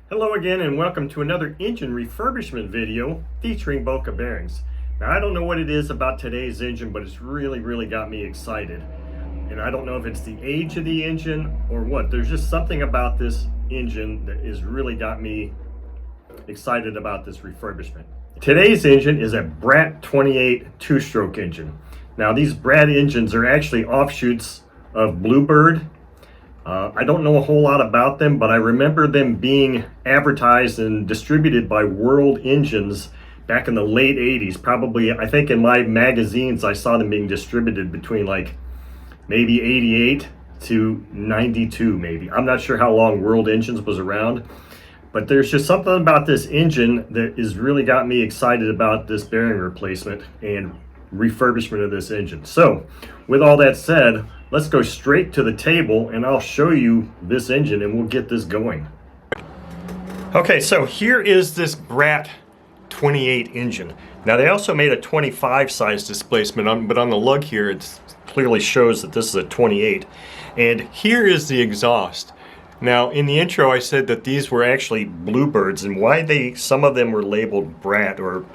Hello again and welcome to another engine refurbishment video featuring Boca bearings. Now I don't know what it is about today's engine, but it's really got me excited. And I don't know if it's the age of the engine or what. There's just something about this engine that has really got me excited about this refurbishment. Today's engine is a Brat 28 two-stroke engine. Now these Brat engines are actually offshoots of BlueBird. I don't know a whole lot about them, but I remember them being advertised and distributed by World Engines back in the late 80s. Probably, I think in my magazines, I saw them being distributed between like maybe 88 to 92 maybe. I'm not sure how long World Engines was around, but there's just something about this engine that has really got me excited about this bearing replacement and refurbishment of this engine. So with all that said, let's go straight to the table and I'll show you this engine and we'll get this going. Okay, so here is this Brat 28 engine. Now they also made a 25 size displacement, but on the lug here it clearly shows that this is a 28. And here is the exhaust. Now in the intro I said that these were actually BlueBirds, and why some of them were labeled Brat or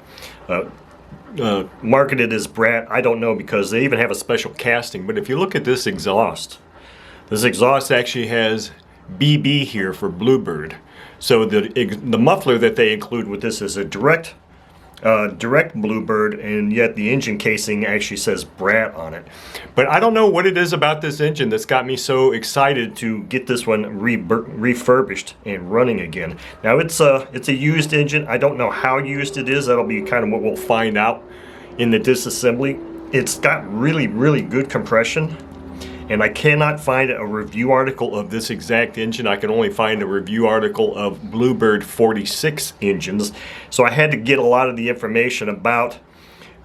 marketed as Brat, I don't know, because they even have a special casting. But if you look at this exhaust actually has BB here for BlueBird. So the muffler that they include with this is a direct BlueBird, and yet the engine casing actually says Brat on it. But I don't know what it is about this engine that's got me so excited to get this one refurbished and running again. Now it's a used engine. I don't know how used it is. That'll be kind of what we'll find out in the disassembly. It's got really good compression, and I cannot find a review article of this exact engine. I can only find a review article of BlueBird 46 engines. So I had to get a lot of the information about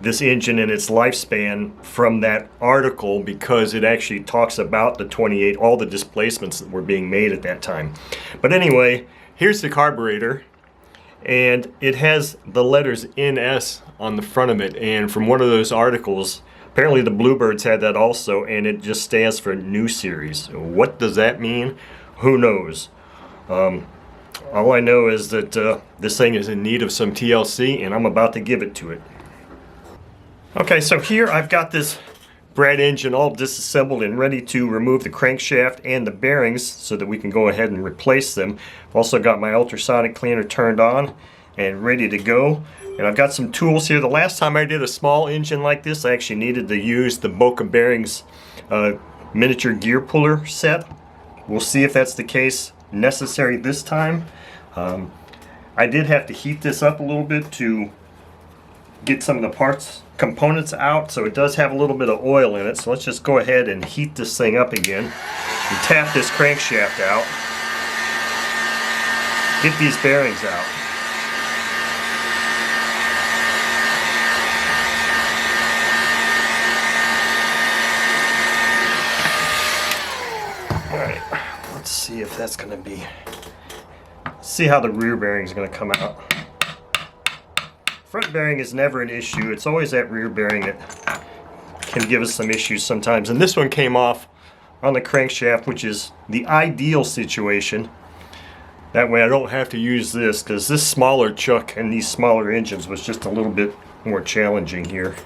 this engine and its lifespan from that article, because it actually talks about the 28, all the displacements that were being made at that time. But anyway, here's the carburetor, and it has the letters NS on the front of it. And from one of those articles, apparently the BlueBirds had that also, and it just stands for New Series. What does that mean? Who knows? All I know is that this thing is in need of some TLC, and I'm about to give it to it. Okay, so here I've got this Brat engine all disassembled and ready to remove the crankshaft and the bearings so that we can go ahead and replace them. I've also got my ultrasonic cleaner turned on and ready to go. And I've got some tools here. The last time I did a small engine like this, I actually needed to use the Boca bearings miniature gear puller set. We'll see if that's the case necessary this time. I did have to heat this up a little bit to get some of the components out, so it does have a little bit of oil in it. So let's just go ahead and heat this thing up again and tap this crankshaft out. Get these bearings out. Alright, let's see if that's going to be... see how the rear bearing is going to come out. Front bearing is never an issue. It's always that rear bearing that can give us some issues sometimes. And this one came off on the crankshaft, which is the ideal situation. That way I don't have to use this, because this smaller chuck and these smaller engines was just a little bit more challenging here.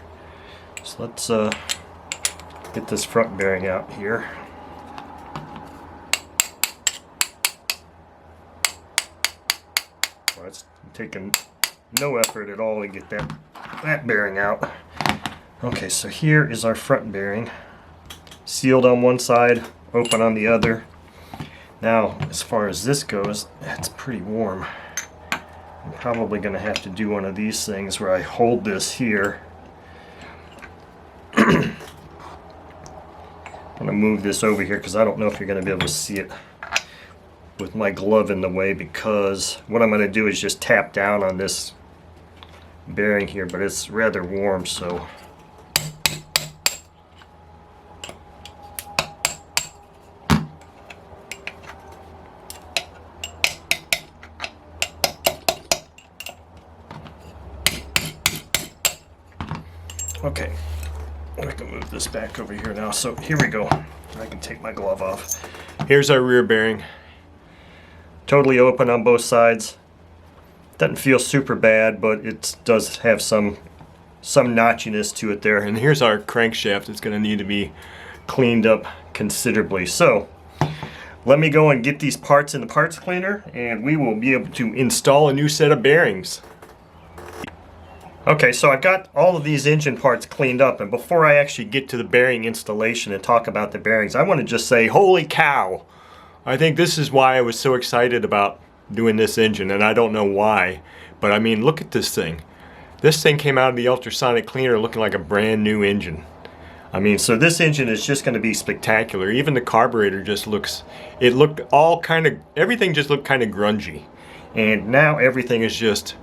So let's get this front bearing out here. Well, it's taking no effort at all to get that bearing out. Okay, so here is our front bearing, sealed on one side, open on the other. Now, as far as this goes, it's pretty warm. I'm probably going to have to do one of these things where I hold this here. I'm going to move this over here because I don't know if you're going to be able to see it with my glove in the way, because what I'm going to do is just tap down on this bearing here, but it's rather warm, so okay, I can move this back over here now. So here we go. I can take my glove off. Here's our rear bearing. Totally open on both sides. Doesn't feel super bad, but it does have some notchiness to it there. And here's our crankshaft. It's going to need to be cleaned up considerably. So let me go and get these parts in the parts cleaner, and we will be able to install a new set of bearings. Okay, so I've got all of these engine parts cleaned up, and before I actually get to the bearing installation and talk about the bearings, I want to just say, holy cow! I think this is why I was so excited about doing this engine, and I don't know why, but I mean, look at this thing. This thing came out of the ultrasonic cleaner looking like a brand new engine. I mean, so this engine is just going to be spectacular. Even the carburetor just looks, it looked all kind of, everything just looked kind of grungy. And now everything is just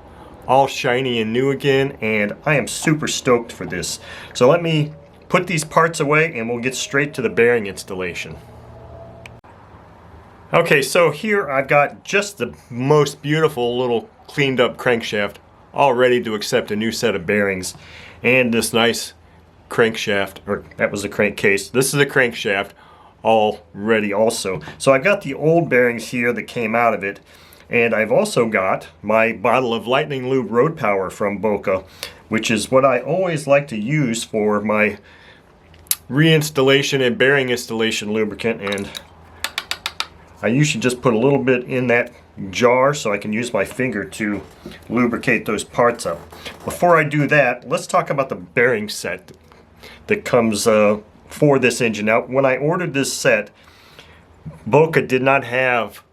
all shiny and new again, and I am super stoked for this. So let me put these parts away and we'll get straight to the bearing installation. Okay, so here I've got just the most beautiful little cleaned up crankshaft all ready to accept a new set of bearings, and this nice crankshaft, or that was the crankcase. This is a crankshaft all ready also. So I've got the old bearings here that came out of it, and I've also got my bottle of Lightning Lube Road Power from Boca, which is what I always like to use for my reinstallation and bearing installation lubricant. And I usually just put a little bit in that jar so I can use my finger to lubricate those parts up. Before I do that, let's talk about the bearing set that comes for this engine. Now, when I ordered this set, Boca did not have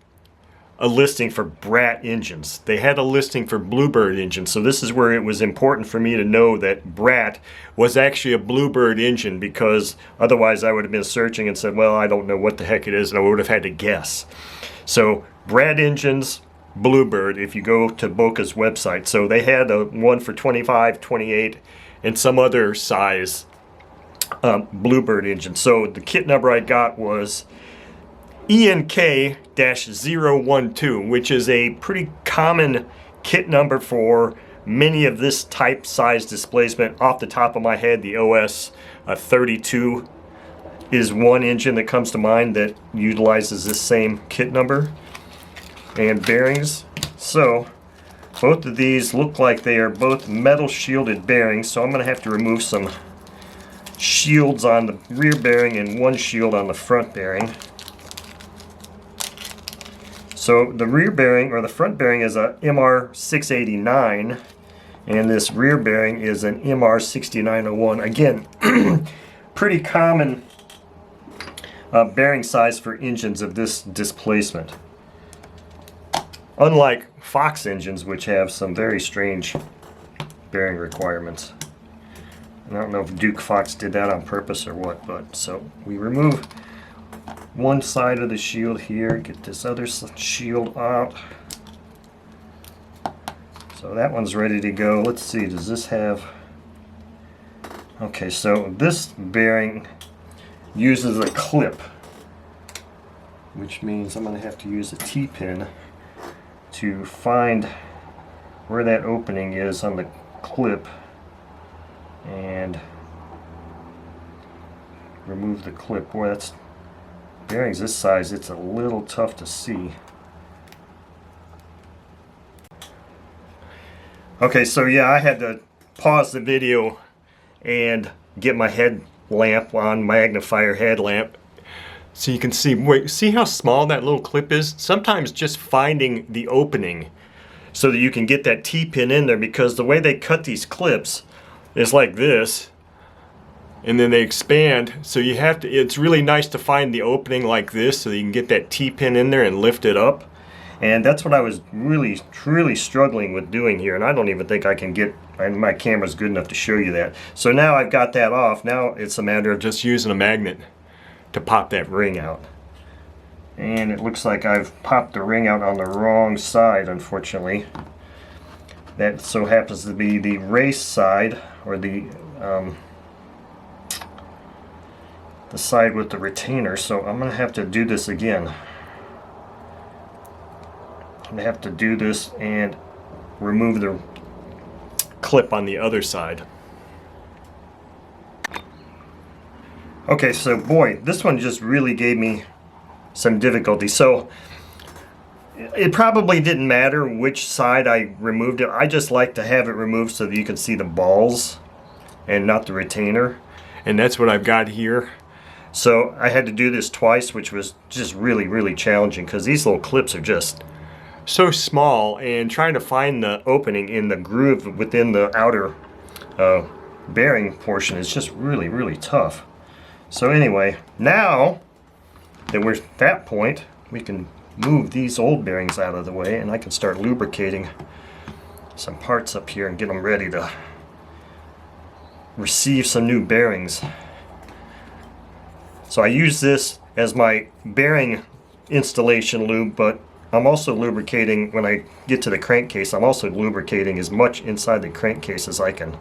a listing for Brat engines. They had a listing for BlueBird engines, so this is where it was important for me to know that Brat was actually a BlueBird engine, because otherwise I would have been searching and said, well, I don't know what the heck it is, and I would have had to guess. So Brat engines, BlueBird, if you go to Boca's website. So they had one for 25, 28, and some other size BlueBird engine. So the kit number I got was ENK-012, which is a pretty common kit number for many of this type size displacement. Off the top of my head, the OS 32 is one engine that comes to mind that utilizes this same kit number. And bearings. So both of these look like they are both metal shielded bearings, so I'm going to have to remove some shields on the rear bearing and one shield on the front bearing. So the rear bearing, or the front bearing, is a MR689, and this rear bearing is an MR6901. Again, pretty common bearing size for engines of this displacement. Unlike Fox engines, which have some very strange bearing requirements. I don't know if Duke Fox did that on purpose or what, but so we remove one side of the shield here, get this other shield out. So that one's ready to go. Let's see, does this have... Okay, so this bearing uses a clip, which means I'm going to have to use a T-pin to find where that opening is on the clip and remove the clip. Boy, that's bearings this size, it's a little tough to see. Okay, so yeah, I had to pause the video and get my headlamp on, magnifier headlamp, so you can see. Wait, see how small that little clip is? Sometimes just finding the opening so that you can get that T-pin in there, because the way they cut these clips is like this, and then they expand, so you have to, it's really nice to find the opening like this so you can get that T-pin in there and lift it up. And that's what I was really, truly struggling with doing here, and I don't even think I can get, my camera's good enough to show you that. So now I've got that off. Now it's a matter of just using a magnet to pop that ring out. And it looks like I've popped the ring out on the wrong side, unfortunately. That so happens to be the race side, or the side with the retainer, so I'm going to have to do this again. I'm going to have to do this and remove the clip on the other side. Okay, so boy, this one just really gave me some difficulty. So It probably didn't matter which side I removed it. I just like to have it removed so that you can see the balls and not the retainer. And that's what I've got here. So I had to do this twice, which was just really, really challenging because these little clips are just so small, and trying to find the opening in the groove within the outer bearing portion is just really, really tough. So anyway, now that we're at that point, we can move these old bearings out of the way, and I can start lubricating some parts up here and get them ready to receive some new bearings. So I use this as my bearing installation lube, but I'm also lubricating when I get to the crankcase. I'm also lubricating as much inside the crankcase as I can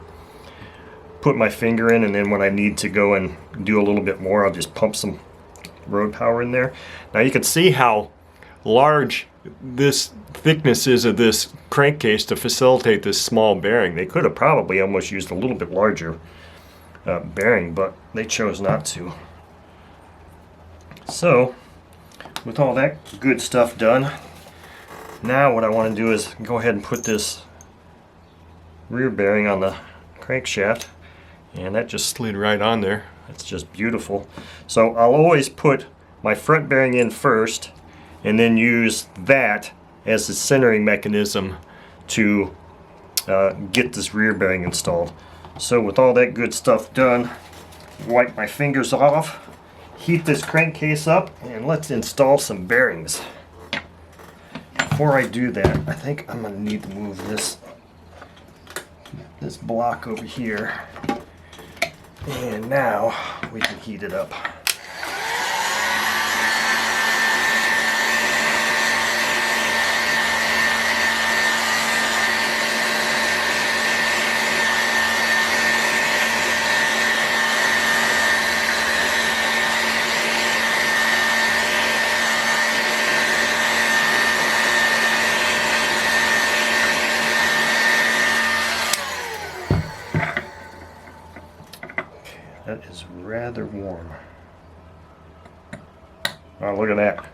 put my finger in, and then when I need to go and do a little bit more, I'll just pump some road power in there. Now you can see how large this thickness is of this crankcase to facilitate this small bearing. They could have probably almost used a little bit larger bearing, but they chose not to. So with all that good stuff done, now what I want to do is go ahead and put this rear bearing on the crankshaft, and that just slid right on there. That's just beautiful. So I'll always put my front bearing in first and then use that as the centering mechanism to get this rear bearing installed. So with all that good stuff done, wipe my fingers off, heat this crankcase up, and let's install some bearings. Before I do that, I think I'm going to need to move this block over here, and now we can heat it up. That is rather warm. Oh, look at that.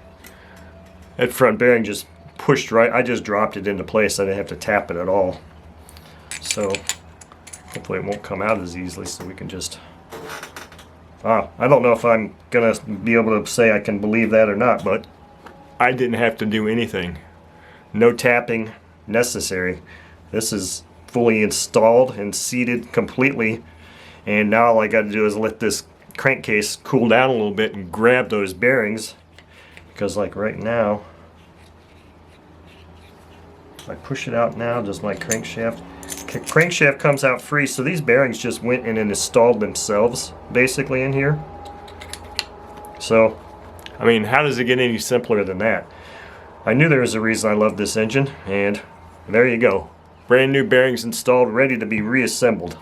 That front bearing just pushed right. I just dropped it into place. I didn't have to tap it at all. So hopefully it won't come out as easily, so we can just... I don't know if I'm going to be able to say I can believe that or not, but I didn't have to do anything. No tapping necessary. This is fully installed and seated completely. And now all I got to do is let this crankcase cool down a little bit and grab those bearings, because like right now, if I push it out now, does my crankshaft comes out free. So these bearings just went in and installed themselves basically in here. So I mean, how does it get any simpler than that? I knew there was a reason I love this engine, and there you go. Brand new bearings installed, ready to be reassembled.